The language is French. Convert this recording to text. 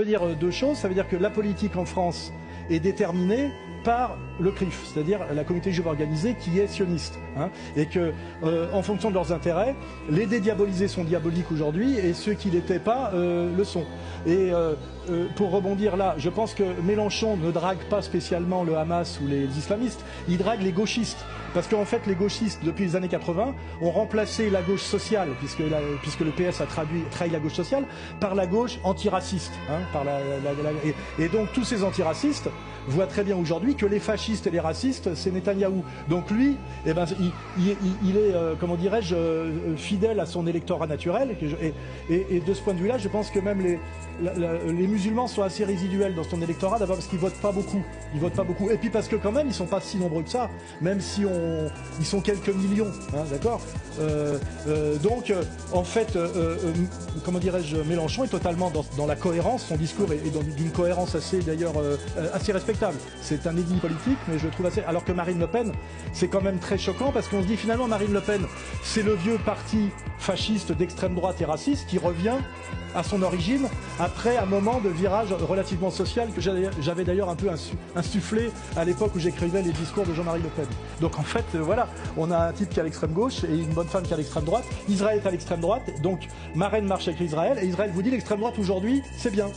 Ça veut dire deux choses. Ça veut dire que la politique en France est déterminée par le CRIF, c'est-à-dire la communauté juive organisée qui est sioniste, et que, en fonction de leurs intérêts, les dédiabolisés sont diaboliques aujourd'hui et ceux qui l'étaient pas le sont. Et pour rebondir là, je pense que Mélenchon ne drague pas spécialement le Hamas ou les islamistes, il drague les gauchistes. Parce qu'en fait, les gauchistes, depuis les années 80, ont remplacé la gauche sociale, puisque le PS a trahi la gauche sociale, par la gauche antiraciste. Et donc tous ces antiracistes voient très bien aujourd'hui que les fascistes et les racistes, c'est Netanyahou. Donc lui, eh ben, il est, comment dirais-je, fidèle à son électorat naturel. Et de ce point de vue-là, je pense que même les musulmans sont assez résiduels dans son électorat, d'abord parce qu'ils votent pas beaucoup. Ils votent pas beaucoup. Et puis parce que quand même, ils sont pas si nombreux que ça, même si ils sont quelques millions, d'accord. Donc, en fait, comment dirais-je, Mélenchon est totalement dans la cohérence. Son discours est d'une cohérence assez, d'ailleurs, assez respectable. C'est un énigme politique, mais je le trouve assez. Alors que Marine Le Pen, c'est quand même très choquant parce qu'on se dit finalement Marine Le Pen, c'est le vieux parti fasciste d'extrême droite et raciste qui revient à son origine après un moment de virage relativement social que j'avais d'ailleurs un peu insufflé à l'époque où j'écrivais les discours de Jean-Marie Le Pen. Donc en fait, voilà, on a un type qui est à l'extrême gauche et une bonne femme qui est à l'extrême droite. Israël est à l'extrême droite, donc Marine marche avec Israël et Israël vous dit l'extrême droite aujourd'hui, c'est bien.